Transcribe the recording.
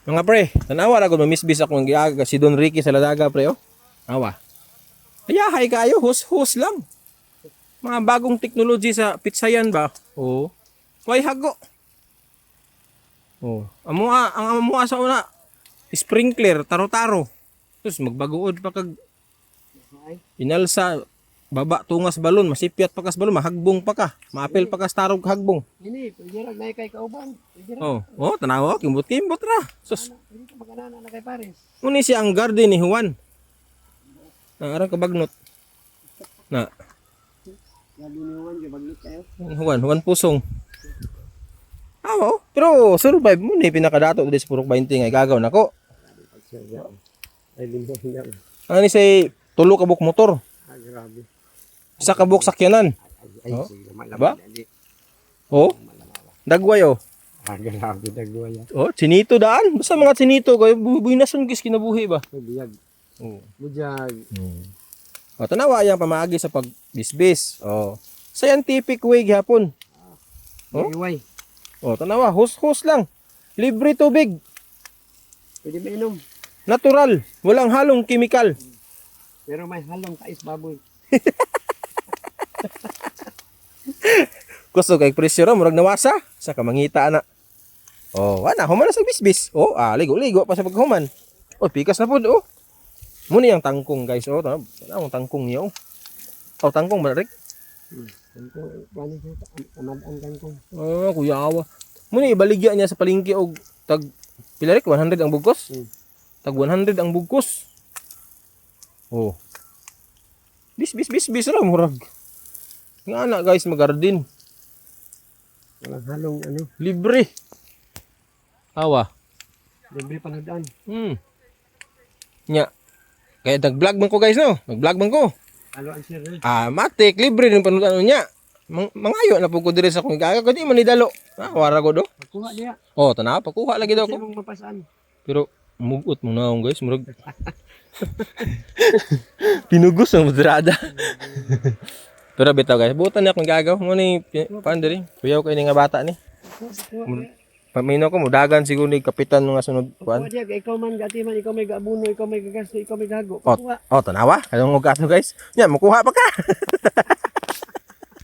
Mga pre, tanawa ra gud mamisbis ako ng giaga si Don Ricky sa Ladaga pre oh. Awa. Ayahay kayo, hus lang. Mga bagong technology sa pitsayan ba? Oo. Way hago. Oh, ang amua sa una sprinkler taro-taro. Tapos magbaguod pa kag inalsa baba tungas balon, masipyat pa kas balon, mahagbong pa ka, maapil pa kas tarog hagbong. Ini, pwede rin na kay kauban. Pwede rin. Oh, tanawa, kimbot-kimbot ra. Sus, Pwede ka magkanana na kay pares. uni siya ang garden ni Juan. Arang kabagnot. Na, Naliniwan, gabaglit kayo. Juan Pusong. Pero survive mo ni pinakadato dito sa Purok 20 nga gagaw nako. Ay, limbo niya. Ani say tulo ka buk motor, Ah, grabe. isa ka buk sakyanan. Ay, Oh? sige, Ba? Oh, dagway oh. Ah, grabe, dagwa yan. Oh, sinito daan. Basta mga sinito kay buhi na sun kis kinabuhi ba. Buyag. Oh. Buyag. O, tanawa yang pamaagi sa pagbisbis. Oh. Scientific way gihapon. Oh? Iway. Oh, tanawa, hus lang. Libre tubig, Pwede mainom. natural, walang halong kimikal. Pero may halong kais baboy. Gusto kay presyo ra murag nawasa sa kamangita na. Oh, ana human na sa bisbis. Oh, ligo-ligo pa sa paghuman. Oh, pikas na pud oh. Muna yung tangkong guys. Oh, tanaw, ang tangkong niyo. Oh, tangkong ba rik? Paano siya? Amadaan kan ko. Oh, kuya awa. Muna ibaligya niya sa palengke og tag pila rik 100 ang bugkos. Tag 100 ang bugkos. Oh. Bis ra murag. Nga na guys magardin. Walang halong ano. Libre. Awa. Libre panadaan. Nya. Kaya nag-vlog man ko guys no. Nag-vlog man ko. Halo ang sir. Matik libre rin panutan niya. Mangayo na pud ko diri sa akong gaga kadi man idalo. Wara ko do. Kuha niya. Oh, tanaw pakuha lagi daw ko. Sino mong mapasaan? Pero mugot mo na akong guys, murag. Pinugos ang madrada. Pero bitaw guys, butan na akong gagaw mo ni paan diri. Kuyaw kay ni nga bata ni. Pamino ko mudagan siguro ni kapitan nga sunod Kuha kuan. niya. Ikaw man gati man. Ikaw may gabuno. Ikaw may gagasto. Ikaw may gago. Oh, Kuha. tanawa. Kanang ugat no guys. Nya, makuha pa ka.